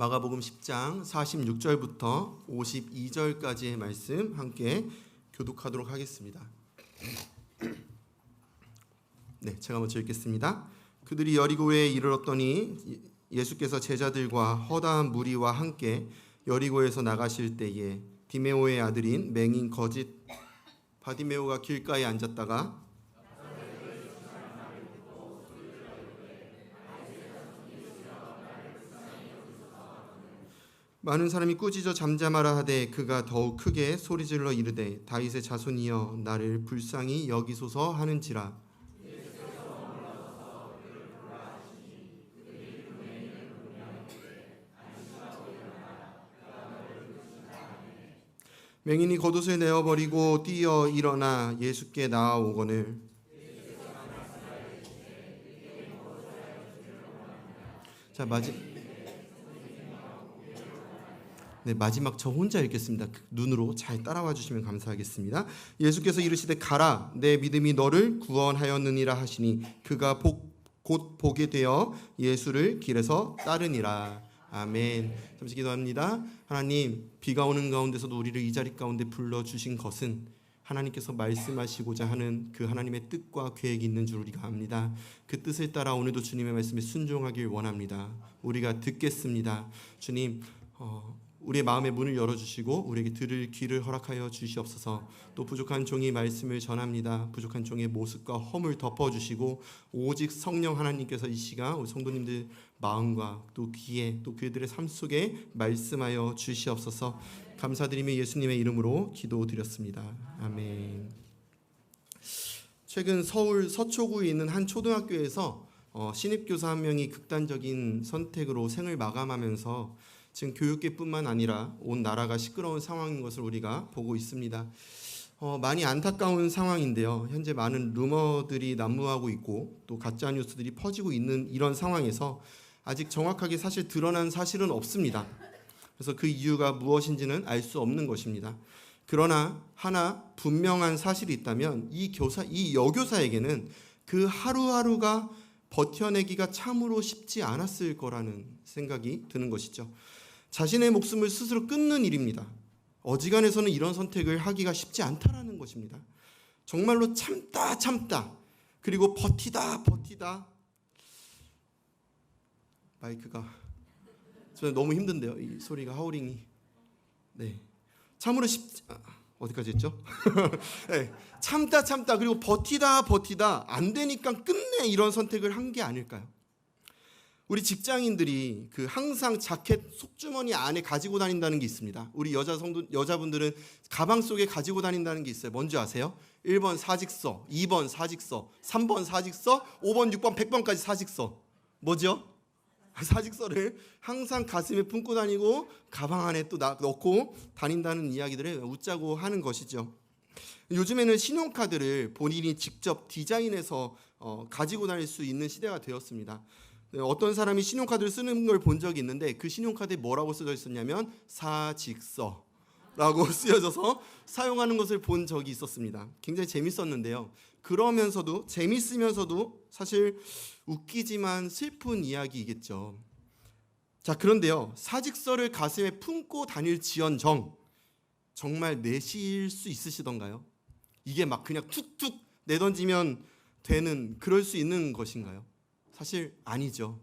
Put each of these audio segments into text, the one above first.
마가복음 10장 46절부터 52절까지의 말씀 함께 교독하도록 하겠습니다. 네, 제가 먼저 읽겠습니다. 그들이 여리고에 이르렀더니 예수께서 제자들과 허다한 무리와 함께 여리고에서 나가실 때에 디메오의 아들인 맹인 거짓 바디메오가 길가에 앉았다가 많은 사람이 꾸짖어 잠잠하라 하되 그가 더욱 크게 소리질러 이르되 다윗의 자손이여 나를 불쌍히 여기소서 하는지라. 맹인이 겉옷을 내어버리고 뛰어 일어나 예수께 나아오거늘 자 마지막 저 혼자 읽겠습니다. 눈으로 잘 따라와 주시면 감사하겠습니다. 예수께서 이르시되 가라 내 믿음이 너를 구원하였느니라 하시니 그가 곧 보게 되어 예수를 길에서 따르니라. 아멘. 잠시 기도합니다. 하나님, 비가 오는 가운데서도 우리를 이 자리 가운데 불러주신 것은 하나님께서 말씀하시고자 하는 그 하나님의 뜻과 계획이 있는 줄 우리가 압니다. 그 뜻을 따라 오늘도 주님의 말씀에 순종하길 원합니다. 우리가 듣겠습니다. 주님, 우리의 마음의 문을 열어주시고 우리에게 들을 귀를 허락하여 주시옵소서. 또 부족한 종이 말씀을 전합니다. 부족한 종의 모습과 허물 덮어주시고 오직 성령 하나님께서 이 시간 우리 성도님들 마음과 또 귀에 또 그들의 삶 속에 말씀하여 주시옵소서. 감사드리며 예수님의 이름으로 기도드렸습니다. 아멘. 최근 서울 서초구에 있는 한 초등학교에서 신입교사 한 명이 극단적인 선택으로 생을 마감하면서 지금 교육계뿐만 아니라 온 나라가 시끄러운 상황인 것을 우리가 보고 있습니다. 많이 안타까운 상황인데요. 현재 많은 루머들이 난무하고 있고 또 가짜 뉴스들이 퍼지고 있는 이런 상황에서 아직 정확하게 사실 드러난 사실은 없습니다. 그래서 그 이유가 무엇인지는 알 수 없는 것입니다. 그러나 하나 분명한 사실이 있다면 이 여교사에게는 그 하루하루가 버텨내기가 참으로 쉽지 않았을 거라는 생각이 드는 것이죠. 자신의 목숨을 스스로 끊는 일입니다. 어지간해서는 이런 선택을 하기가 쉽지 않다라는 것입니다. 정말로 참다 그리고 버티다 마이크가 저는 너무 힘든데요. 이 소리가 하우링이 참으로 쉽지 어디까지 했죠? 네, 참다 그리고 버티다 안 되니까 끝내 이런 선택을 한 게 아닐까요? 우리 직장인들이 그 항상 자켓 속주머니 안에 가지고 다닌다는 게 있습니다. 우리 여자분들은 가방 속에 가지고 다닌다는 게 있어요. 뭔지 아세요? 1번 사직서, 2번 사직서, 3번 사직서, 5번, 6번, 100번까지 사직서. 뭐죠? 사직서를 항상 가슴에 품고 다니고 가방 안에 또 넣고 다닌다는 이야기들을 웃자고 하는 것이죠. 요즘에는 신용카드를 본인이 직접 디자인해서 가지고 다닐 수 있는 시대가 되었습니다. 어떤 사람이 신용카드를 쓰는 걸 본 적이 있는데 그 신용카드에 뭐라고 쓰여 있었냐면 사직서라고 쓰여져서 사용하는 것을 본 적이 있었습니다. 굉장히 재밌었는데요. 그러면서도 재밌으면서도 사실 웃기지만 슬픈 이야기이겠죠. 자, 그런데요. 사직서를 가슴에 품고 다닐지언정 정말 내실 수 있으시던가요? 이게 막 그냥 툭툭 내던지면 되는 그럴 수 있는 것인가요? 사실 아니죠.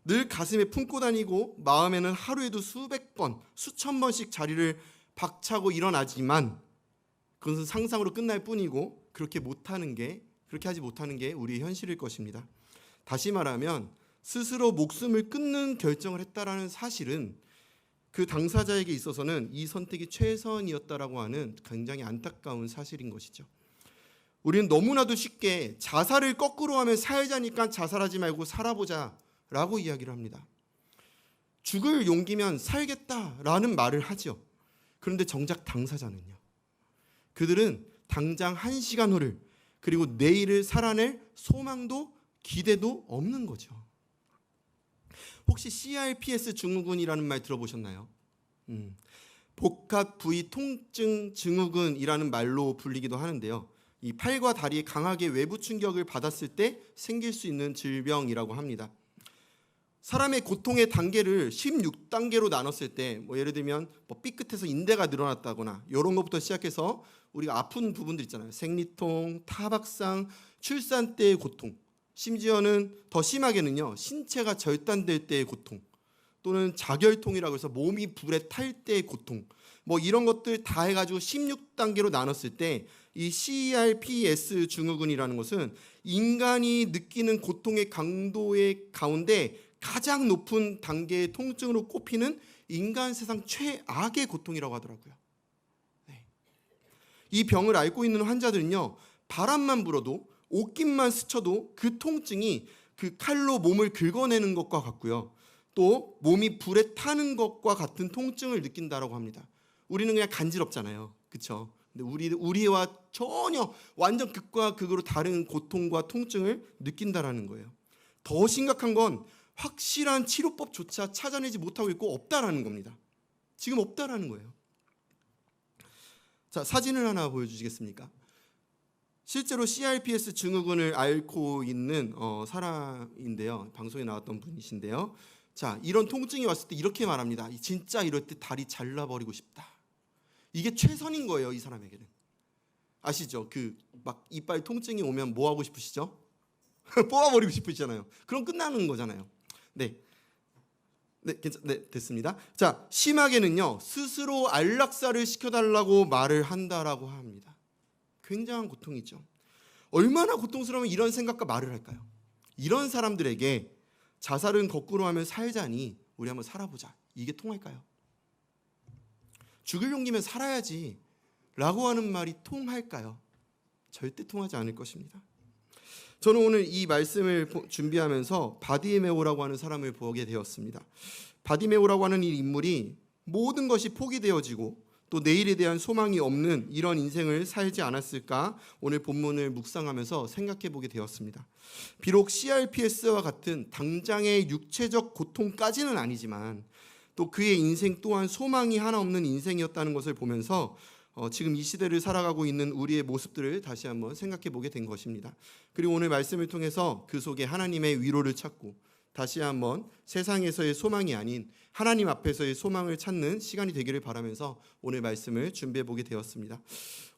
늘 가슴에 품고 다니고 마음에는 하루에도 수백 번, 수천 번씩 자리를 박차고 일어나지만 그것은 상상으로 끝날 뿐이고 그렇게 하지 못하는 게 우리의 현실일 것입니다. 다시 말하면 스스로 목숨을 끊는 결정을 했다라는 사실은 그 당사자에게 있어서는 이 선택이 최선이었다라고 하는 굉장히 안타까운 사실인 것이죠. 우리는 너무나도 쉽게 자살을 거꾸로 하면 살자니까 자살하지 말고 살아보자라고 이야기를 합니다. 죽을 용기면 살겠다라는 말을 하죠. 그런데 정작 당사자는요. 그들은 당장 1시간 후를 그리고 내일을 살아낼 소망도 기대도 없는 거죠. 혹시 CRPS 증후군이라는 말 들어보셨나요? 복합 부위 통증 증후군이라는 말로 불리기도 하는데요. 이 팔과 다리에 강하게 외부 충격을 받았을 때 생길 수 있는 질병이라고 합니다. 사람의 고통의 단계를 16단계로 나눴을 때 뭐 예를 들면 뭐 삐끗해서 인대가 늘어났다거나 이런 것부터 시작해서 우리가 아픈 부분들 있잖아요. 생리통, 타박상, 출산 때의 고통, 심지어는 더 심하게는요 신체가 절단될 때의 고통, 또는 자결통이라고 해서 몸이 불에 탈 때의 고통, 뭐 이런 것들 다 해가지고 16단계로 나눴을 때 이 CRPS 증후군이라는 것은 인간이 느끼는 고통의 강도의 가운데 가장 높은 단계의 통증으로 꼽히는 인간 세상 최악의 고통이라고 하더라고요. 네. 이 병을 앓고 있는 환자들은요 바람만 불어도 옷깃만 스쳐도 그 통증이 그 칼로 몸을 긁어내는 것과 같고요, 또 몸이 불에 타는 것과 같은 통증을 느낀다라고 합니다. 우리는 그냥 간지럽잖아요, 그렇죠? 근데 우리와 전혀 완전 극과 극으로 다른 고통과 통증을 느낀다라는 거예요. 더 심각한 건 확실한 치료법조차 찾아내지 못하고 있고 없다라는 겁니다. 지금 없다라는 거예요. 자, 사진을 하나 보여주시겠습니까? 실제로 CRPS 증후군을 앓고 있는 사람인데요. 방송에 나왔던 분이신데요. 자, 이런 통증이 왔을 때 이렇게 말합니다. 진짜 이럴 때 다리 잘라버리고 싶다. 이게 최선인 거예요, 이 사람에게는. 아시죠? 그 막 이빨 통증이 오면 뭐 하고 싶으시죠? 뽑아버리고 싶으시잖아요. 그럼 끝나는 거잖아요. 네, 됐습니다. 자, 심하게는요 스스로 안락사를 시켜달라고 말을 한다라고 합니다. 굉장한 고통이죠. 얼마나 고통스러우면 이런 생각과 말을 할까요? 이런 사람들에게 자살은 거꾸로 하면 살자니 우리 한번 살아보자, 이게 통할까요? 죽을 용기면 살아야지 라고 하는 말이 통할까요? 절대 통하지 않을 것입니다. 저는 오늘 이 말씀을 준비하면서 바디메오라고 하는 사람을 보게 되었습니다. 바디메오라고 하는 이 인물이 모든 것이 포기되어지고 또 내일에 대한 소망이 없는 이런 인생을 살지 않았을까 오늘 본문을 묵상하면서 생각해 보게 되었습니다. 비록 CRPS와 같은 당장의 육체적 고통까지는 아니지만 또 그의 인생 또한 소망이 하나 없는 인생이었다는 것을 보면서 지금 이 시대를 살아가고 있는 우리의 모습들을 다시 한번 생각해 보게 된 것입니다. 그리고 오늘 말씀을 통해서 그 속에 하나님의 위로를 찾고 다시 한번 세상에서의 소망이 아닌 하나님 앞에서의 소망을 찾는 시간이 되기를 바라면서 오늘 말씀을 준비해 보게 되었습니다.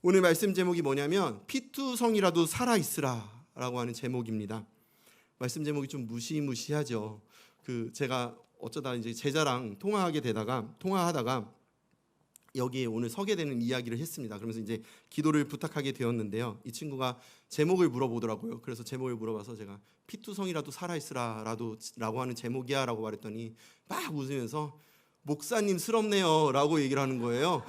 오늘 말씀 제목이 뭐냐면 피투성이라도 살아있으라 라고 하는 제목입니다. 말씀 제목이 좀 무시무시하죠. 제가 어쩌다 이제 제자랑 통화하다가 여기에 오늘 서게 되는 이야기를 했습니다. 그러면서 이제 기도를 부탁하게 되었는데요. 이 친구가 제목을 물어보더라고요. 그래서 제목을 물어봐서 제가 피투성이라도 살아있으라라고 하는 제목이야 라고 말했더니 막 웃으면서 목사님스럽네요 라고 얘기를 하는 거예요.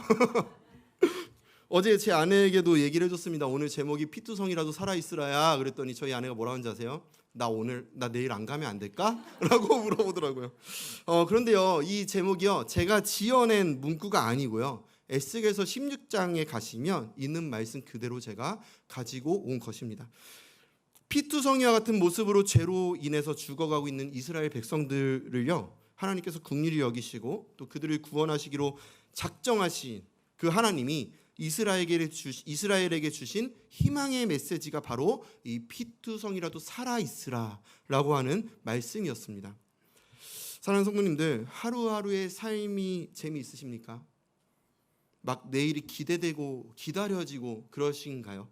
어제 제 아내에게도 얘기를 해줬습니다. 오늘 제목이 피투성이라도 살아있으라야. 그랬더니 저희 아내가 뭐라고 하는지 아세요? 나 내일 안 가면 안 될까? 라고 물어보더라고요. 그런데요, 이 제목이요 제가 지어낸 문구가 아니고요, 에스겔서 16장에 가시면 있는 말씀 그대로 제가 가지고 온 것입니다. 피투성이와 같은 모습으로 죄로 인해서 죽어가고 있는 이스라엘 백성들을요 하나님께서 긍휼히 여기시고 또 그들을 구원하시기로 작정하신 그 하나님이 이스라엘에게 주신 희망의 메시지가 바로 이 피투성이라도 살아있으라라고 하는 말씀이었습니다. 사랑하는 성도님들, 하루하루의 삶이 재미있으십니까? 막 내일이 기대되고 기다려지고 그러신가요?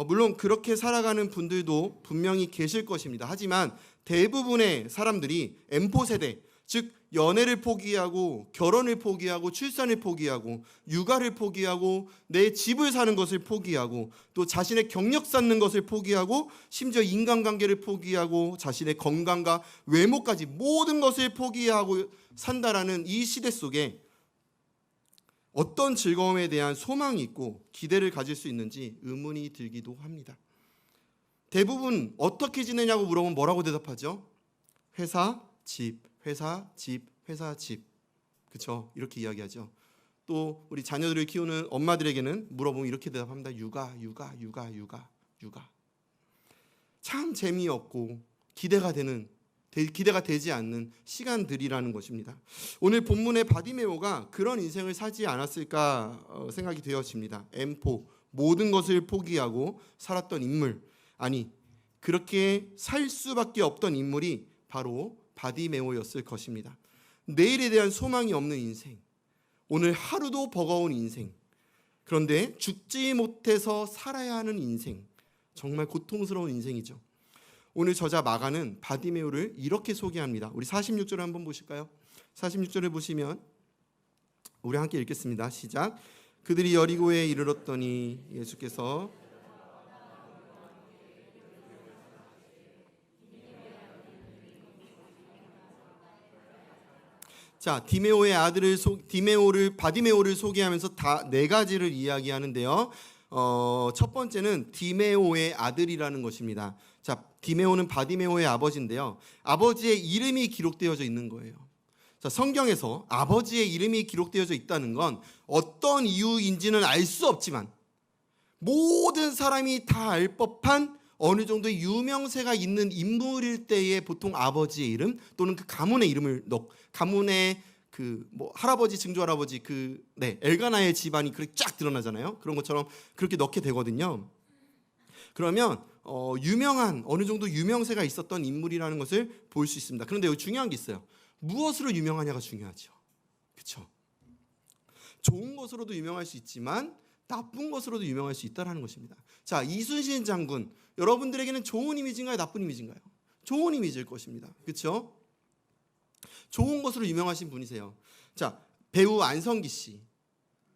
물론 그렇게 살아가는 분들도 분명히 계실 것입니다. 하지만 대부분의 사람들이 M4세대, 즉 연애를 포기하고 결혼을 포기하고 출산을 포기하고 육아를 포기하고 내 집을 사는 것을 포기하고 또 자신의 경력 쌓는 것을 포기하고 심지어 인간관계를 포기하고 자신의 건강과 외모까지 모든 것을 포기하고 산다라는 이 시대 속에 어떤 즐거움에 대한 소망이 있고 기대를 가질 수 있는지 의문이 들기도 합니다. 대부분 어떻게 지내냐고 물어보면 뭐라고 대답하죠? 회사, 집, 회사, 집, 회사, 집. 그렇죠? 이렇게 이야기하죠. 또 우리 자녀들을 키우는 엄마들에게는 물어보면 이렇게 대답합니다. 육아. 참 재미없고 기대가 되지 않는 시간들이라는 것입니다. 오늘 본문의 바디메오가 그런 인생을 살지 않았을까 생각이 되어집니다. M4, 모든 것을 포기하고 살았던 인물, 아니 그렇게 살 수밖에 없던 인물이 바로 바디메오였을 것입니다. 내일에 대한 소망이 없는 인생, 오늘 하루도 버거운 인생, 그런데 죽지 못해서 살아야 하는 인생, 정말 고통스러운 인생이죠. 오늘 저자 마가는 바디메오를 이렇게 소개합니다. 우리 46절을 한번 보실까요? 46절을 보시면 우리 함께 읽겠습니다. 시작. 그들이 여리고에 이르렀더니 예수께서 자, 바디메오를 소개하면서 다 네 가지를 이야기하는데요. 첫 번째는 디메오의 아들이라는 것입니다. 자, 디메오는 바디메오의 아버지인데요. 아버지의 이름이 기록되어져 있는 거예요. 자, 성경에서 아버지의 이름이 기록되어져 있다는 건 어떤 이유인지는 알 수 없지만 모든 사람이 다 알 법한 어느 정도의 유명세가 있는 인물일 때에 보통 아버지의 이름 또는 그 가문의 이름을 가문의 그 뭐 할아버지, 증조할아버지 엘가나의 집안이 그렇게 쫙 드러나잖아요. 그런 것처럼 그렇게 넣게 되거든요. 그러면 유명한 어느 정도 유명세가 있었던 인물이라는 것을 볼 수 있습니다. 그런데 여기 중요한 게 있어요. 무엇으로 유명하냐가 중요하죠. 그렇죠? 좋은 것으로도 유명할 수 있지만 나쁜 것으로도 유명할 수 있다는 것입니다. 자, 이순신 장군, 여러분들에게는 좋은 이미지인가요? 나쁜 이미지인가요? 좋은 이미지일 것입니다. 그렇죠? 좋은 것으로 유명하신 분이세요. 자, 배우 안성기 씨.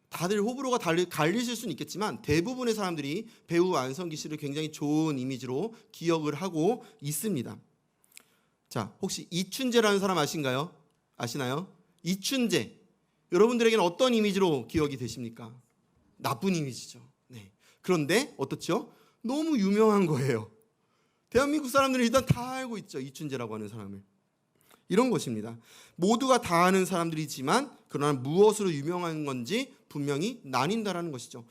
다들 호불호가 갈리실 수는 있겠지만 대부분의 사람들이 배우 안성기 씨를 굉장히 좋은 이미지로 기억을 하고 있습니다. 자, 혹시 이춘재라는 사람 아시나요? 이춘재. 여러분들에게는 어떤 이미지로 기억이 되십니까? 나쁜 이미지죠. 네. 그런데 어떻죠? 너무 유명한 거예요. 대한민국 사람들은 일단 다 알고 있죠. 이춘재라고 하는 사람을. 이런 것입니다. 모두가 다 아는 사람들이지만 그러나 무엇으로 유명한 건지 분명히 나뉜다라는 것이죠.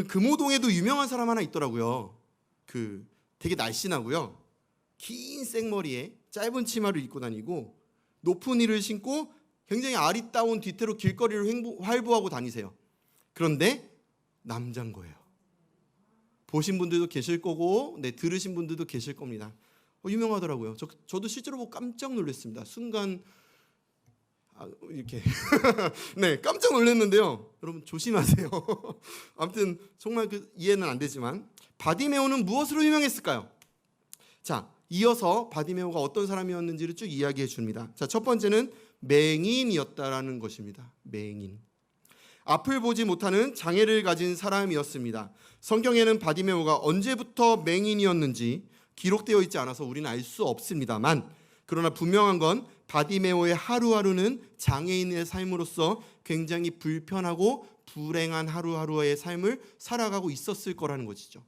금호동에도 유명한 사람 하나 있더라고요. 되게 날씬하고요. 긴 생머리에 짧은 치마를 입고 다니고 높은 힐을 신고 굉장히 아리따운 뒤태로 길거리를 활보하고 다니세요. 그런데 남자인 거예요. 보신 분들도 계실 거고 들으신 분들도 계실 겁니다. 유명하더라고요. 저도 실제로 보고 깜짝 놀랐습니다. 순간 이렇게 네, 깜짝 놀랐는데요. 여러분 조심하세요. 아무튼 정말 이해는 안 되지만 바디메오는 무엇으로 유명했을까요? 자, 이어서 바디메오가 어떤 사람이었는지를 쭉 이야기해 줍니다. 자, 첫 번째는 맹인이었다라는 것입니다. 맹인. 앞을 보지 못하는 장애를 가진 사람이었습니다. 성경에는 바디메오가 언제부터 맹인이었는지 기록되어 있지 않아서 우리는 알 수 없습니다만, 그러나 분명한 건 바디메오의 하루하루는 장애인의 삶으로서 굉장히 불편하고 불행한 하루하루의 삶을 살아가고 있었을 거라는 것이죠.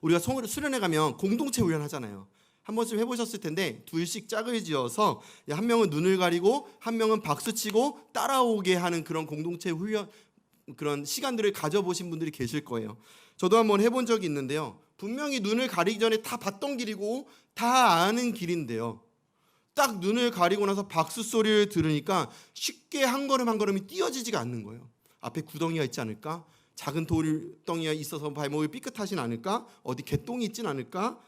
우리가 수련회 가면 공동체 훈련 하잖아요. 한 번쯤 해보셨을 텐데 둘씩 짝을 지어서 한 명은 눈을 가리고 한 명은 박수치고 따라오게 하는 그런 공동체 훈련, 그런 시간들을 가져보신 분들이 계실 거예요. 저도 한번 해본 적이 있는데요. 분명히 눈을 가리기 전에 다 봤던 길이고 다 아는 길인데요. 딱 눈을 가리고 나서 박수 소리를 들으니까 쉽게 한 걸음 한 걸음이 띄어지지가 않는 거예요. 앞에 구덩이가 있지 않을까? 작은 돌덩이가 있어서 발목이 삐끗하진 않을까? 어디 개똥이 있진 않을까?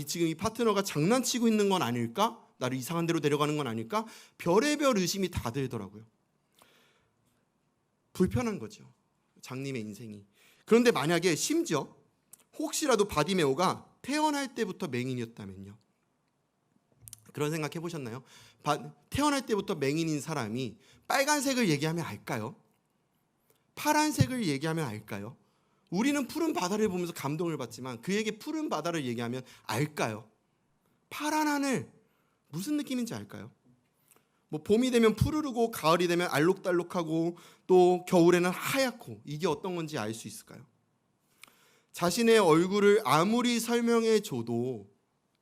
지금 이 파트너가 장난치고 있는 건 아닐까? 나를 이상한 데로 데려가는 건 아닐까? 별의별 의심이 다 들더라고요. 불편한 거죠. 장님의 인생이. 그런데 만약에 심지어 혹시라도 바디메오가 태어날 때부터 맹인이었다면요. 그런 생각 해보셨나요? 태어날 때부터 맹인인 사람이 빨간색을 얘기하면 알까요? 파란색을 얘기하면 알까요? 우리는 푸른 바다를 보면서 감동을 받지만 그에게 푸른 바다를 얘기하면 알까요? 파란 하늘 무슨 느낌인지 알까요? 봄이 되면 푸르르고 가을이 되면 알록달록하고 또 겨울에는 하얗고 이게 어떤 건지 알 수 있을까요? 자신의 얼굴을 아무리 설명해 줘도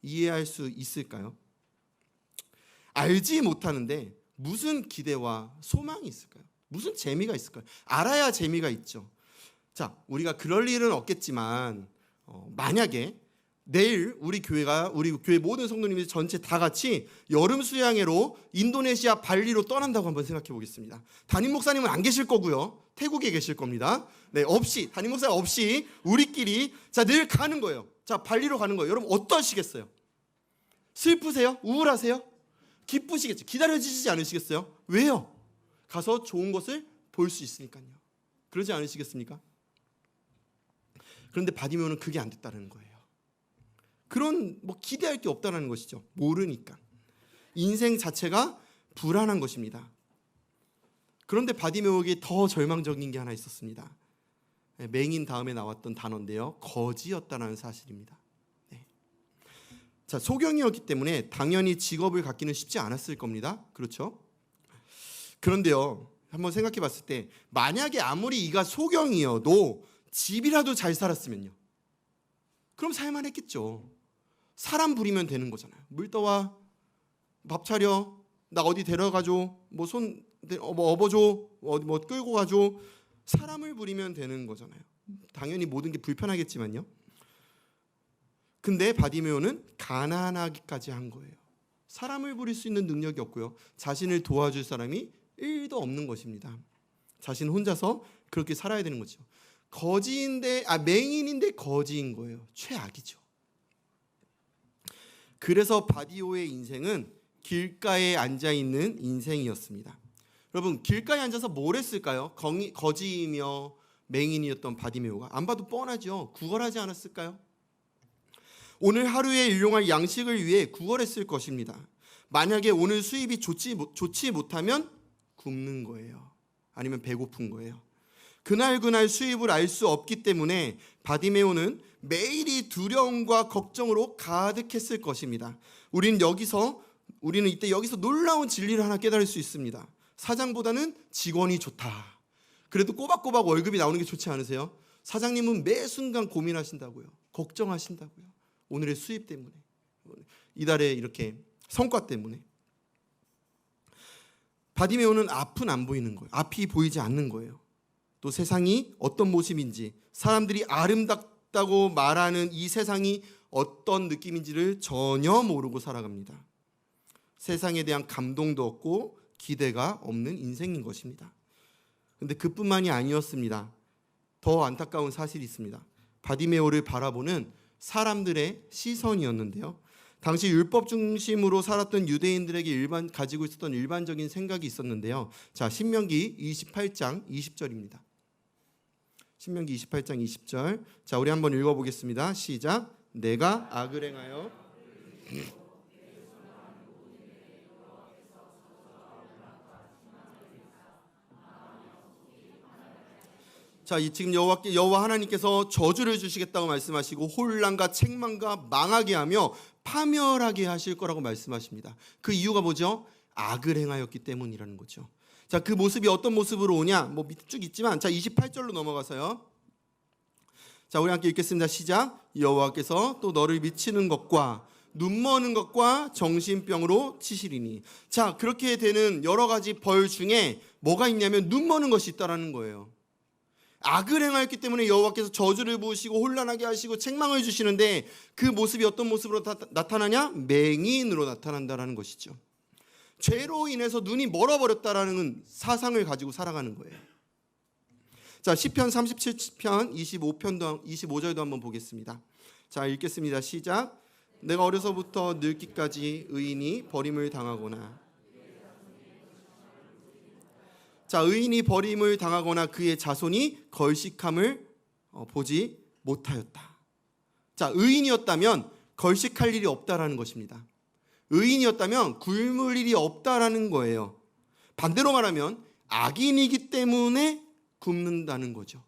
이해할 수 있을까요? 알지 못하는데 무슨 기대와 소망이 있을까요? 무슨 재미가 있을까요? 알아야 재미가 있죠. 자, 우리가 그럴 일은 없겠지만 만약에 내일 우리 교회 모든 성도님들 전체 다 같이 여름 수양회로 인도네시아 발리로 떠난다고 한번 생각해 보겠습니다. 담임 목사님은 안 계실 거고요. 태국에 계실 겁니다. 네, 담임 목사 없이 우리끼리 늘 가는 거예요. 자, 발리로 가는 거예요. 여러분 어떠시겠어요? 슬프세요? 우울하세요? 기쁘시겠죠. 기다려지시지 않으시겠어요? 왜요? 가서 좋은 것을 볼 수 있으니까요. 그러지 않으시겠습니까? 그런데 바디메오는 그게 안 됐다는 거예요. 그런 기대할 게 없다는 것이죠. 모르니까. 인생 자체가 불안한 것입니다. 그런데 바디메오에게 더 절망적인 게 하나 있었습니다. 맹인 다음에 나왔던 단어인데요. 거지였다는 사실입니다. 네. 자, 소경이었기 때문에 당연히 직업을 갖기는 쉽지 않았을 겁니다. 그렇죠? 그런데요, 한번 생각해 봤을 때 만약에 아무리 이가 소경이어도 집이라도 잘 살았으면요. 그럼 살만했겠죠. 사람 부리면 되는 거잖아요. 물 떠와, 밥 차려, 나 어디 데려가줘, 손 업어줘, 어디 끌고 가줘. 사람을 부리면 되는 거잖아요. 당연히 모든 게 불편하겠지만요. 근데 바디메오는 가난하기까지 한 거예요. 사람을 부릴 수 있는 능력이 없고요. 자신을 도와줄 사람이 1도 없는 것입니다. 자신 혼자서 그렇게 살아야 되는 거죠. 맹인인데 거지인 거예요. 최악이죠. 그래서 바디메오의 인생은 길가에 앉아있는 인생이었습니다. 여러분, 길가에 앉아서 뭘 했을까요? 거지이며 맹인이었던 바디메오가. 안 봐도 뻔하죠. 구걸하지 않았을까요? 오늘 하루에 일용할 양식을 위해 구걸했을 것입니다. 만약에 오늘 수입이 좋지 못하면 굶는 거예요. 아니면 배고픈 거예요. 그날 수입을 알 수 없기 때문에 바디메오는 매일이 두려움과 걱정으로 가득했을 것입니다. 우리는 이때 여기서 놀라운 진리를 하나 깨달을 수 있습니다. 사장보다는 직원이 좋다. 그래도 꼬박꼬박 월급이 나오는 게 좋지 않으세요? 사장님은 매 순간 고민하신다고요. 걱정하신다고요. 오늘의 수입 때문에, 이달의 이렇게 성과 때문에. 바디메오는 앞은 안 보이는 거예요. 앞이 보이지 않는 거예요. 또 세상이 어떤 모습인지, 사람들이 아름답다고 말하는 이 세상이 어떤 느낌인지를 전혀 모르고 살아갑니다. 세상에 대한 감동도 없고 기대가 없는 인생인 것입니다. 그런데 그뿐만이 아니었습니다. 더 안타까운 사실이 있습니다. 바디메오를 바라보는 사람들의 시선이었는데요. 당시 율법 중심으로 살았던 유대인들에게 가지고 있었던 일반적인 생각이 있었는데요. 자, 신명기 28장 20절입니다. 신명기 28장 20절. 자, 우리 한번 읽어보겠습니다. 시작. 내가 악을 행하여 자, 지금 여호와 하나님께서 저주를 주시겠다고 말씀하시고 혼란과 책망과 망하게 하며 파멸하게 하실 거라고 말씀하십니다. 그 이유가 뭐죠? 악을 행하였기 때문이라는 거죠. 자, 그 모습이 어떤 모습으로 오냐? 밑에 쭉 있지만, 자, 28절로 넘어가서요. 자, 우리 함께 읽겠습니다. 시작. 여호와께서 또 너를 미치는 것과 눈머는 것과 정신병으로 치시리니. 자, 그렇게 되는 여러 가지 벌 중에 뭐가 있냐면 눈머는 것이 있다라는 거예요. 악을 행하였기 때문에 여호와께서 저주를 부으시고 혼란하게 하시고 책망을 주시는데, 그 모습이 어떤 모습으로 나타나냐? 맹인으로 나타난다라는 것이죠. 죄로 인해서 눈이 멀어버렸다라는 사상을 가지고 살아가는 거예요. 자, 시편 37편 25절도 한번 보겠습니다. 자, 읽겠습니다. 시작. 내가 어려서부터 늙기까지 의인이 버림을 당하거나. 자, 의인이 버림을 당하거나 그의 자손이 걸식함을 보지 못하였다. 자, 의인이었다면 걸식할 일이 없다라는 것입니다. 의인이었다면 굶을 일이 없다라는 거예요. 반대로 말하면 악인이기 때문에 굶는다는 거죠.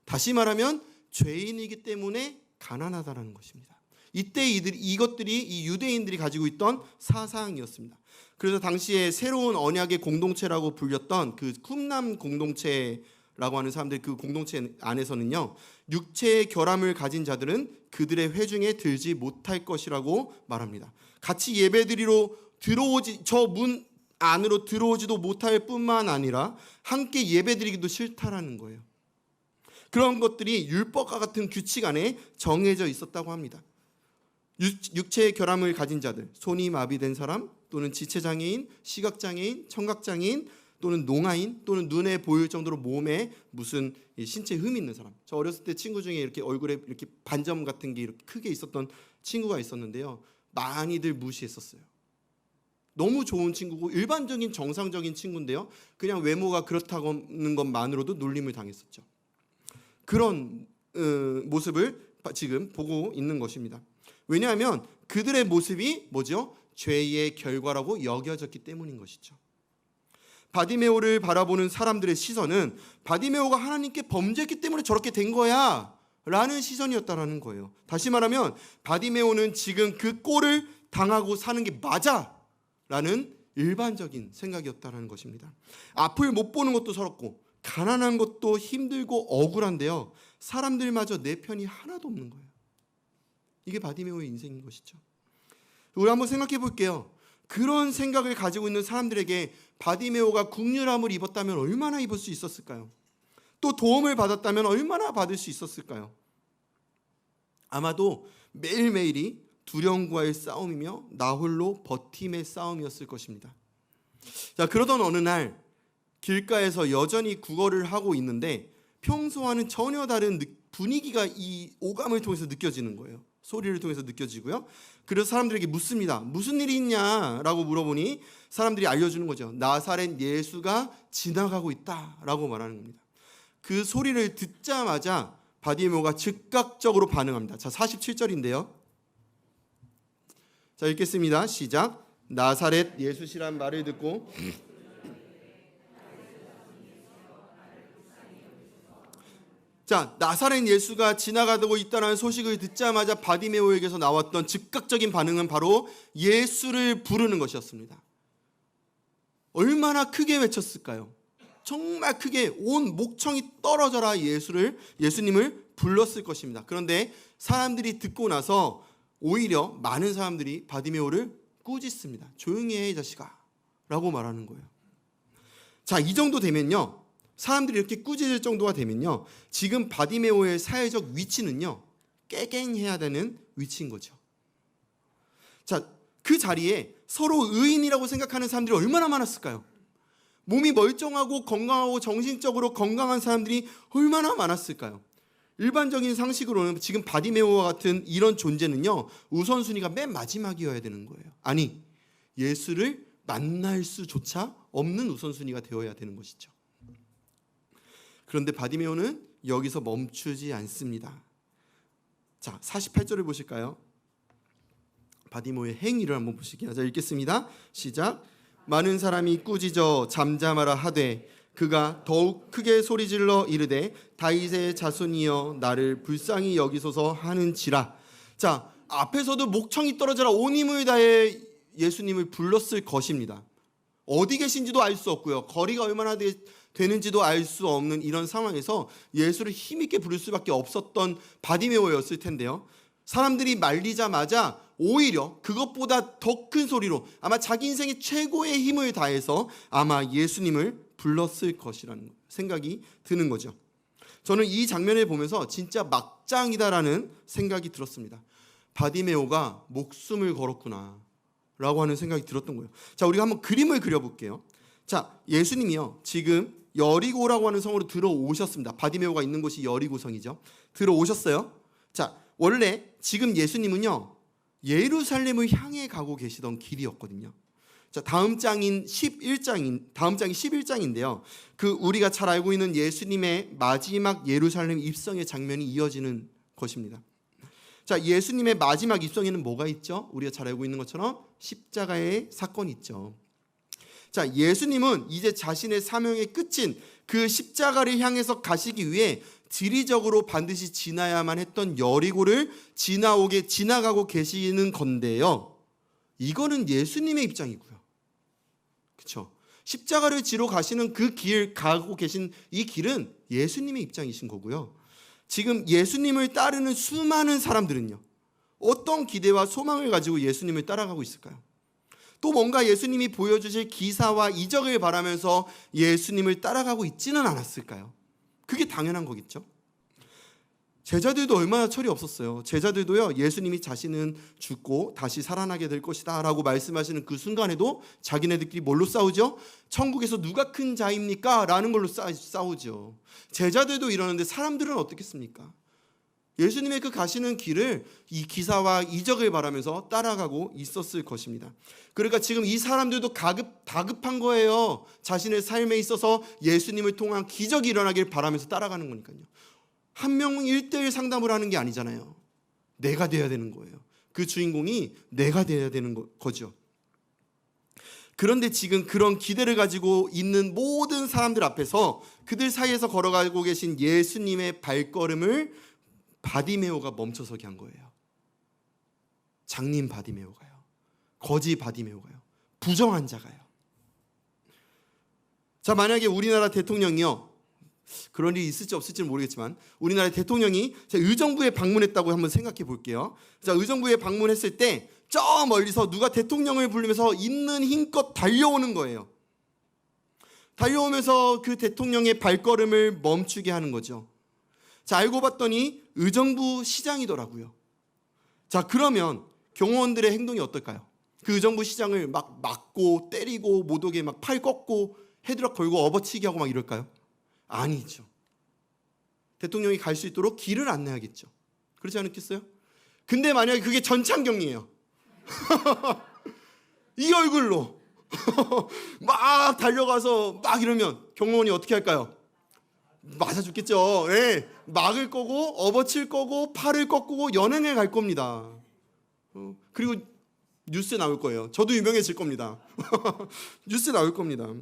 다시 말하면 죄인이기 때문에 가난하다라는 것입니다. 이때 이것들이 이 유대인들이 가지고 있던 사상이었습니다. 그래서 당시에 새로운 언약의 공동체라고 불렸던 그 쿰남 공동체라고 하는 사람들, 그 공동체 안에서는요, 육체의 결함을 가진 자들은 그들의 회중에 들지 못할 것이라고 말합니다. 같이 예배드리러 저 문 안으로 들어오지도 못할 뿐만 아니라 함께 예배드리기도 싫다라는 거예요. 그런 것들이 율법과 같은 규칙 안에 정해져 있었다고 합니다. 육체의 결함을 가진 자들, 손이 마비된 사람, 또는 지체장애인, 시각장애인, 청각장애인, 또는 농아인, 또는 눈에 보일 정도로 몸에 무슨 신체 흠이 있는 사람. 저 어렸을 때 친구 중에 이렇게 얼굴에 이렇게 반점 같은 게 이렇게 크게 있었던 친구가 있었는데요. 많이들 무시했었어요. 너무 좋은 친구고 일반적인 정상적인 친구인데요. 그냥 외모가 그렇다는 것만으로도 놀림을 당했었죠. 그런 모습을 지금 보고 있는 것입니다. 왜냐하면 그들의 모습이 뭐죠? 죄의 결과라고 여겨졌기 때문인 것이죠. 바디메오를 바라보는 사람들의 시선은 바디메오가 하나님께 범죄했기 때문에 저렇게 된 거야 라는 시선이었다라는 거예요. 다시 말하면 바디메오는 지금 그 꼴을 당하고 사는 게 맞아 라는 일반적인 생각이었다는 것입니다. 앞을 못 보는 것도 서럽고 가난한 것도 힘들고 억울한데요, 사람들마저 내 편이 하나도 없는 거예요. 이게 바디메오의 인생인 것이죠. 우리 한번 생각해 볼게요. 그런 생각을 가지고 있는 사람들에게 바디메오가 국률함을 입었다면 얼마나 입을 수 있었을까요? 또 도움을 받았다면 얼마나 받을 수 있었을까요? 아마도 매일매일이 두려움과의 싸움이며 나 홀로 버팀의 싸움이었을 것입니다. 자, 그러던 어느 날 길가에서 여전히 구걸을 하고 있는데 평소와는 전혀 다른 분위기가 이 오감을 통해서 느껴지는 거예요. 소리를 통해서 느껴지고요. 그래서 사람들에게 묻습니다. 무슨 일이 있냐라고 물어보니 사람들이 알려주는 거죠. 나사렛 예수가 지나가고 있다라고 말하는 겁니다. 그 소리를 듣자마자 바디메오가 즉각적으로 반응합니다. 자, 47절인데요. 자, 읽겠습니다. 시작. 나사렛 예수시란 말을 듣고 자, 나사렛 예수가 지나가고 있다는 소식을 듣자마자 바디메오에게서 나왔던 즉각적인 반응은 바로 예수를 부르는 것이었습니다. 얼마나 크게 외쳤을까요? 정말 크게 온 목청이 떨어져라 예수님을 불렀을 것입니다. 그런데 사람들이 듣고 나서 오히려 많은 사람들이 바디메오를 꾸짖습니다. 조용히 해, 이 자식아 라고 말하는 거예요. 자, 이 정도 되면요, 사람들이 이렇게 꾸짖을 정도가 되면요, 지금 바디메오의 사회적 위치는요, 깨갱해야 되는 위치인 거죠. 자, 그 자리에 서로 의인이라고 생각하는 사람들이 얼마나 많았을까요? 몸이 멀쩡하고 건강하고 정신적으로 건강한 사람들이 얼마나 많았을까요? 일반적인 상식으로는 지금 바디메오와 같은 이런 존재는요, 우선순위가 맨 마지막이어야 되는 거예요. 아니, 예수를 만날 수조차 없는 우선순위가 되어야 되는 것이죠. 그런데 바디메오는 여기서 멈추지 않습니다. 자, 48절을 보실까요? 바디메오의 행위를 한번 보실게요. 자, 읽겠습니다. 시작. 많은 사람이 꾸짖어 잠잠하라 하되 그가 더욱 크게 소리질러 이르되 다윗의 자손이여 나를 불쌍히 여기소서 하는지라. 자, 앞에서도 목청이 떨어져라 온 힘을 다해 예수님을 불렀을 것입니다. 어디 계신지도 알 수 없고요, 거리가 얼마나 되는지도 알 수 없는 이런 상황에서 예수를 힘있게 부를 수밖에 없었던 바디메오였을 텐데요, 사람들이 말리자마자 오히려 그것보다 더 큰 소리로 아마 자기 인생의 최고의 힘을 다해서 아마 예수님을 불렀을 것이라는 생각이 드는 거죠. 저는 이 장면을 보면서 진짜 막장이다라는 생각이 들었습니다. 바디메오가 목숨을 걸었구나 라고 하는 생각이 들었던 거예요. 자, 우리가 한번 그림을 그려볼게요. 자, 예수님이요, 지금 여리고라고 하는 성으로 들어오셨습니다. 바디메오가 있는 곳이 여리고성이죠. 들어오셨어요. 자, 원래 지금 예수님은요, 예루살렘을 향해 가고 계시던 길이었거든요. 자, 다음 장이 11장인데요. 그 우리가 잘 알고 있는 예수님의 마지막 예루살렘 입성의 장면이 이어지는 것입니다. 자, 예수님의 마지막 입성에는 뭐가 있죠? 우리가 잘 알고 있는 것처럼 십자가의 사건이 있죠. 자, 예수님은 이제 자신의 사명의 끝인 그 십자가를 향해서 가시기 위해 지리적으로 반드시 지나야만 했던 여리고를 지나가고 계시는 건데요, 이거는 예수님의 입장이고요, 그렇죠? 십자가를 지러 가시는 그 길 가고 계신 이 길은 예수님의 입장이신 거고요, 지금 예수님을 따르는 수많은 사람들은요, 어떤 기대와 소망을 가지고 예수님을 따라가고 있을까요? 또 뭔가 예수님이 보여주실 기사와 이적을 바라면서 예수님을 따라가고 있지는 않았을까요? 그게 당연한 거겠죠. 제자들도 얼마나 철이 없었어요. 제자들도요, 예수님이 자신은 죽고 다시 살아나게 될 것이다 라고 말씀하시는 그 순간에도 자기네들끼리 뭘로 싸우죠? 천국에서 누가 큰 자입니까? 라는 걸로 싸우죠. 제자들도 이러는데 사람들은 어떻겠습니까? 예수님의 그 가시는 길을 이 기사와 이적을 바라면서 따라가고 있었을 것입니다. 그러니까 지금 이 사람들도 다급한 거예요. 자신의 삶에 있어서 예수님을 통한 기적이 일어나길 바라면서 따라가는 거니까요. 한 명 1대1 상담을 하는 게 아니잖아요. 내가 돼야 되는 거예요. 그 주인공이 내가 돼야 되는 거죠. 그런데 지금 그런 기대를 가지고 있는 모든 사람들 앞에서 그들 사이에서 걸어가고 계신 예수님의 발걸음을 바디메오가 멈춰서게 한 거예요. 장님 바디메오가요. 거지 바디메오가요. 부정한 자가요. 자, 만약에 우리나라 대통령이요, 그런 일이 있을지 없을지는 모르겠지만 우리나라 대통령이 의정부에 방문했다고 한번 생각해 볼게요. 자, 의정부에 방문했을 때 저 멀리서 누가 대통령을 부르면서 있는 힘껏 달려오는 거예요. 달려오면서 그 대통령의 발걸음을 멈추게 하는 거죠. 자, 알고 봤더니 의정부 시장이더라고요. 자, 그러면 경호원들의 행동이 어떨까요? 그 의정부 시장을 막 맞고 때리고 못 오게 막 팔 꺾고 헤드락 걸고 업어치기 하고 막 이럴까요? 아니죠. 대통령이 갈 수 있도록 길을 안내하겠죠. 그렇지 않겠어요? 근데 만약에 그게 전창경이에요. 이 얼굴로 막 달려가서 막 이러면 경호원이 어떻게 할까요? 맞아 죽겠죠. 네. 막을 거고 업어칠 거고 팔을 꺾고 연행해 갈 겁니다. 그리고 뉴스에 나올 거예요. 저도 유명해질 겁니다. 뉴스에 나올 겁니다.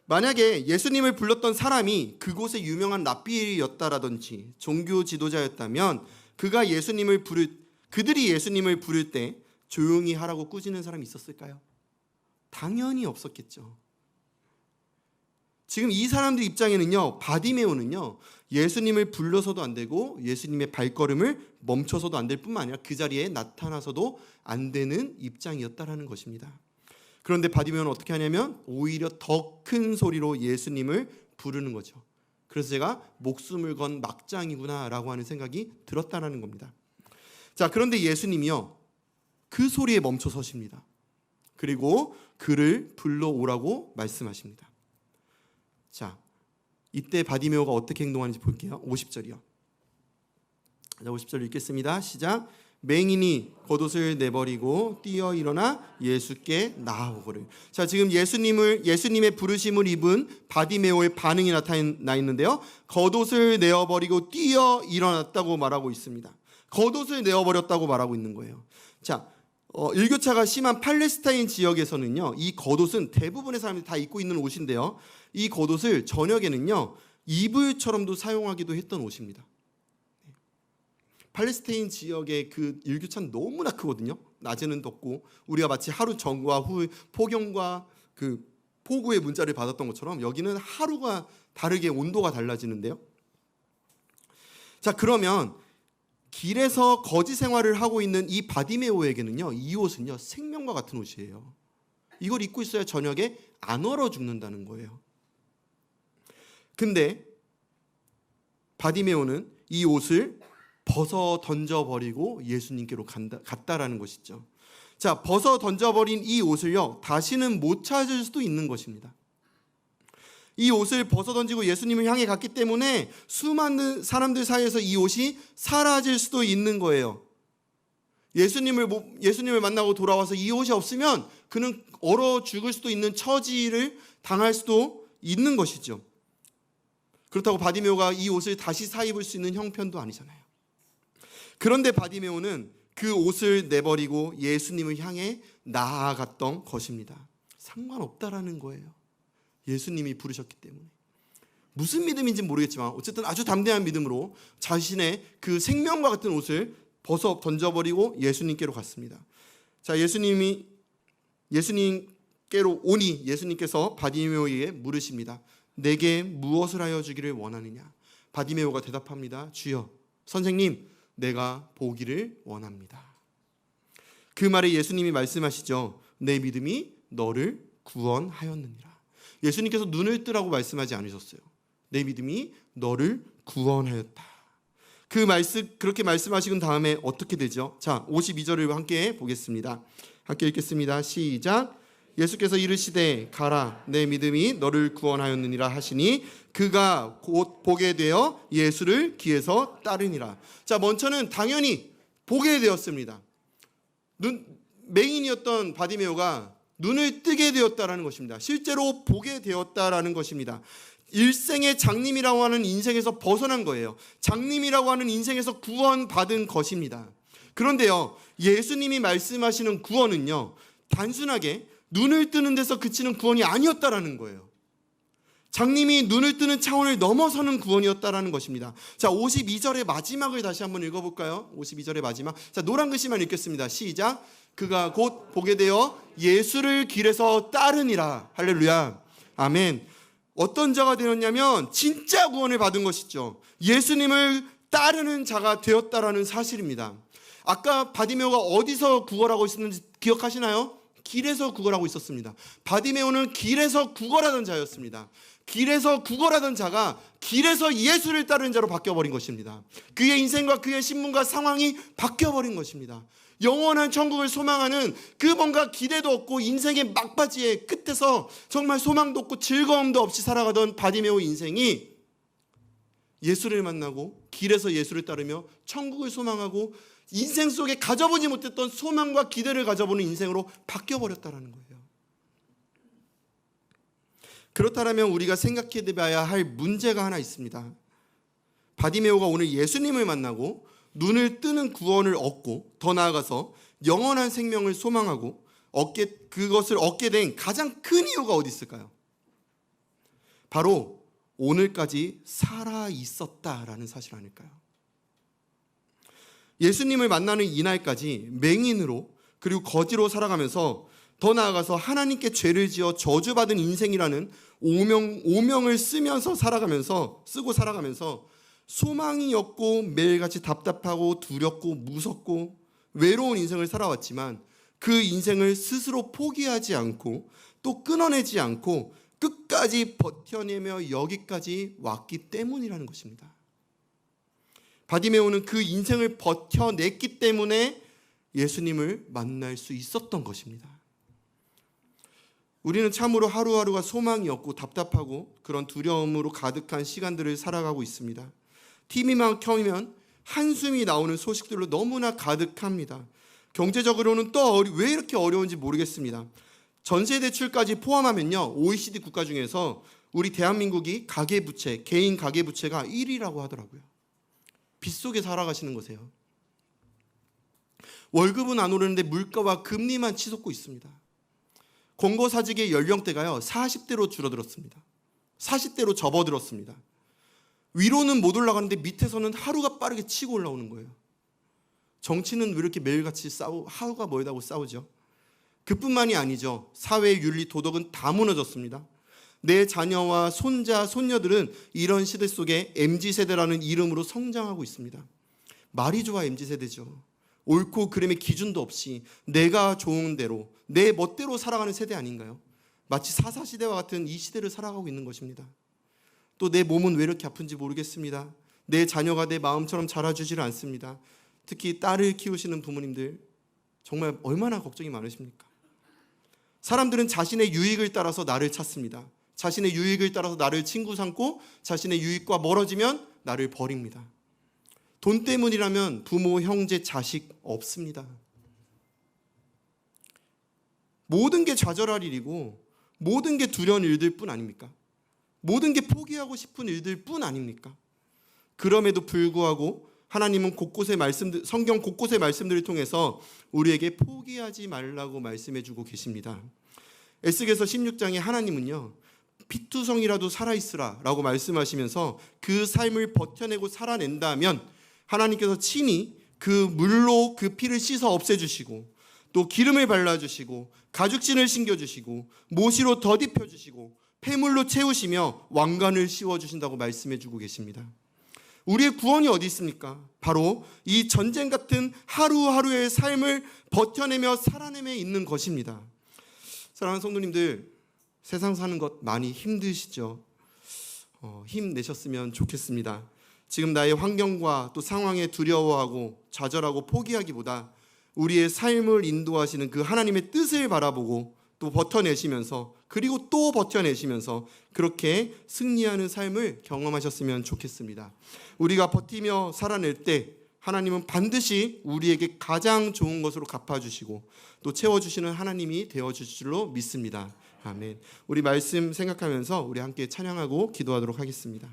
만약에 예수님을 불렀던 사람이 그곳의 유명한 랍비였다라든지 종교 지도자였다면 그들이 예수님을 부를 때 조용히 하라고 꾸짖는 사람이 있었을까요? 당연히 없었겠죠. 지금 이 사람들 입장에는요, 바디메오는요, 예수님을 불러서도 안 되고 예수님의 발걸음을 멈춰서도 안 될 뿐만 아니라 그 자리에 나타나서도 안 되는 입장이었다라는 것입니다. 그런데 바디메오는 어떻게 하냐면 오히려 더 큰 소리로 예수님을 부르는 거죠. 그래서 제가 목숨을 건 막장이구나라고 하는 생각이 들었다는 겁니다. 자, 그런데 예수님이요, 그 소리에 멈춰 서십니다. 그리고 그를 불러오라고 말씀하십니다. 자, 이때 바디메오가 어떻게 행동하는지 볼게요. 50절이요. 자, 50절 읽겠습니다. 시작. 맹인이 겉옷을 내버리고 뛰어 일어나 예수께 나아오거늘. 자, 지금 예수님의 부르심을 입은 바디메오의 반응이 나타나 있는데요. 겉옷을 내어버리고 뛰어 일어났다고 말하고 있습니다. 겉옷을 내어버렸다고 말하고 있는 거예요. 자, 일교차가 심한 팔레스타인 지역에서는요, 이 겉옷은 대부분의 사람들이 다 입고 있는 옷인데요, 이 겉옷을 저녁에는요 이불처럼도 사용하기도 했던 옷입니다. 팔레스타인 지역의 그 일교차는 너무나 크거든요. 낮에는 덥고 우리가 마치 하루 전과 후 폭염과 그 폭우의 문자를 받았던 것처럼 여기는 하루가 다르게 온도가 달라지는데요. 자, 그러면 길에서 거지 생활을 하고 있는 이 바디메오에게는요, 이 옷은요 생명과 같은 옷이에요. 이걸 입고 있어야 저녁에 안 얼어 죽는다는 거예요. 근데 바디메오는 이 옷을 벗어 던져버리고 예수님께로 갔다라는 것이죠. 자, 벗어 던져버린 이 옷을요 다시는 못 찾을 수도 있는 것입니다. 이 옷을 벗어 던지고 예수님을 향해 갔기 때문에 수많은 사람들 사이에서 이 옷이 사라질 수도 있는 거예요. 예수님을 만나고 돌아와서 이 옷이 없으면 그는 얼어 죽을 수도 있는 처지를 당할 수도 있는 것이죠. 그렇다고 바디메오가 이 옷을 다시 사입을 수 있는 형편도 아니잖아요. 그런데 바디메오는 그 옷을 내버리고 예수님을 향해 나아갔던 것입니다. 상관없다라는 거예요. 예수님이 부르셨기 때문에. 무슨 믿음인지는 모르겠지만 어쨌든 아주 담대한 믿음으로 자신의 그 생명과 같은 옷을 벗어 던져버리고 예수님께로 갔습니다. 자, 예수님께로 오니 예수님께서 바디메오에게 물으십니다. 내게 무엇을 하여 주기를 원하느냐? 바디메오가 대답합니다. 주여, 선생님, 내가 보기를 원합니다. 그 말에 예수님이 말씀하시죠. 내 믿음이 너를 구원하였느니라. 예수님께서 눈을 뜨라고 말씀하지 않으셨어요. 내 믿음이 너를 구원하였다. 그렇게 말씀하신 다음에 어떻게 되죠? 자, 52절을 함께 보겠습니다. 함께 읽겠습니다. 시작. 예수께서 이르시되 가라 내 믿음이 너를 구원하였느니라 하시니 그가 곧 보게 되어 예수를 귀에서 따르니라. 자, 먼저는 당연히 보게 되었습니다. 맹인이었던 바디메오가 눈을 뜨게 되었다라는 것입니다. 실제로 보게 되었다라는 것입니다. 일생의 장님이라고 하는 인생에서 벗어난 거예요. 장님이라고 하는 인생에서 구원받은 것입니다. 그런데요, 예수님이 말씀하시는 구원은요, 단순하게 눈을 뜨는 데서 그치는 구원이 아니었다라는 거예요. 장님이 눈을 뜨는 차원을 넘어서는 구원이었다라는 것입니다. 자, 52절의 마지막을 다시 한번 읽어볼까요? 52절의 마지막. 자, 노란 글씨만 읽겠습니다. 시작. 그가 곧 보게 되어 예수를 길에서 따르니라. 할렐루야. 아멘. 어떤 자가 되었냐면 진짜 구원을 받은 것이죠. 예수님을 따르는 자가 되었다라는 사실입니다. 아까 바디메오가 어디서 구걸하고 있었는지 기억하시나요? 길에서 구걸하고 있었습니다. 바디메오는 길에서 구걸하던 자였습니다. 길에서 구걸하던 자가 길에서 예수를 따르는 자로 바뀌어버린 것입니다. 그의 인생과 그의 신분과 상황이 바뀌어버린 것입니다. 영원한 천국을 소망하는 그 뭔가 기대도 없고 인생의 막바지의 끝에서 정말 소망도 없고 즐거움도 없이 살아가던 바디메오 인생이 예수를 만나고 길에서 예수를 따르며 천국을 소망하고 인생 속에 가져보지 못했던 소망과 기대를 가져보는 인생으로 바뀌어버렸다는 거예요. 그렇다면 우리가 생각해 봐야 할 문제가 하나 있습니다. 바디메오가 오늘 예수님을 만나고 눈을 뜨는 구원을 얻고 더 나아가서 영원한 생명을 소망하고 그것을 얻게 된 가장 큰 이유가 어디 있을까요? 바로 오늘까지 살아 있었다라는 사실 아닐까요? 예수님을 만나는 이날까지 맹인으로 그리고 거지로 살아가면서 더 나아가서 하나님께 죄를 지어 저주받은 인생이라는 오명을 쓰고 살아가면서 소망이 없고 매일같이 답답하고 두렵고 무섭고 외로운 인생을 살아왔지만 그 인생을 스스로 포기하지 않고 또 끊어내지 않고 끝까지 버텨내며 여기까지 왔기 때문이라는 것입니다. 바디메오는 그 인생을 버텨냈기 때문에 예수님을 만날 수 있었던 것입니다. 우리는 참으로 하루하루가 소망이 없고 답답하고 그런 두려움으로 가득한 시간들을 살아가고 있습니다. TV만 켜면 한숨이 나오는 소식들로 너무나 가득합니다. 경제적으로는 또 왜 이렇게 어려운지 모르겠습니다. 전세 대출까지 포함하면요, OECD 국가 중에서 우리 대한민국이 가계부채, 개인 가계부채가 1위라고 하더라고요. 빚속에 살아가시는 거세요. 월급은 안 오르는데 물가와 금리만 치솟고 있습니다. 권고사직의 연령대가요 40대로 줄어들었습니다. 40대로 접어들었습니다. 위로는 못 올라가는데 밑에서는 하루가 빠르게 치고 올라오는 거예요. 정치는 왜 이렇게 매일같이 하루가 멀다고 싸우죠? 그뿐만이 아니죠. 사회 윤리 도덕은 다 무너졌습니다. 내 자녀와 손자, 손녀들은 이런 시대 속에 MZ세대라는 이름으로 성장하고 있습니다. 말이 좋아 MZ세대죠. 옳고 그름의 기준도 없이 내가 좋은 대로 내 멋대로 살아가는 세대 아닌가요? 마치 사사시대와 같은 이 시대를 살아가고 있는 것입니다. 또 내 몸은 왜 이렇게 아픈지 모르겠습니다. 내 자녀가 내 마음처럼 자라주지를 않습니다. 특히 딸을 키우시는 부모님들 정말 얼마나 걱정이 많으십니까? 사람들은 자신의 유익을 따라서 나를 찾습니다. 자신의 유익을 따라서 나를 친구 삼고 자신의 유익과 멀어지면 나를 버립니다. 돈 때문이라면 부모, 형제, 자식 없습니다. 모든 게 좌절할 일이고 모든 게 두려운 일들 뿐 아닙니까? 모든 게 포기하고 싶은 일들 뿐 아닙니까? 그럼에도 불구하고 하나님은 성경 곳곳의 말씀들을 통해서 우리에게 포기하지 말라고 말씀해주고 계십니다. 에스겔서 16장에 하나님은요, 피투성이라도 살아있으라 라고 말씀하시면서 그 삶을 버텨내고 살아낸다면 하나님께서 친히 그 물로 그 피를 씻어 없애주시고 또 기름을 발라주시고 가죽신을 신겨주시고 모시로 덧입혀주시고 폐물로 채우시며 왕관을 씌워주신다고 말씀해주고 계십니다. 우리의 구원이 어디 있습니까? 바로 이 전쟁 같은 하루하루의 삶을 버텨내며 살아내며 있는 것입니다. 사랑하는 성도님들, 세상 사는 것 많이 힘드시죠? 힘내셨으면 좋겠습니다. 지금 나의 환경과 또 상황에 두려워하고 좌절하고 포기하기보다 우리의 삶을 인도하시는 그 하나님의 뜻을 바라보고 또 버텨내시면서 그리고 또 버텨내시면서 그렇게 승리하는 삶을 경험하셨으면 좋겠습니다. 우리가 버티며 살아낼 때 하나님은 반드시 우리에게 가장 좋은 것으로 갚아주시고 또 채워주시는 하나님이 되어주실 줄로 믿습니다. 아멘. 우리 말씀 생각하면서 우리 함께 찬양하고 기도하도록 하겠습니다.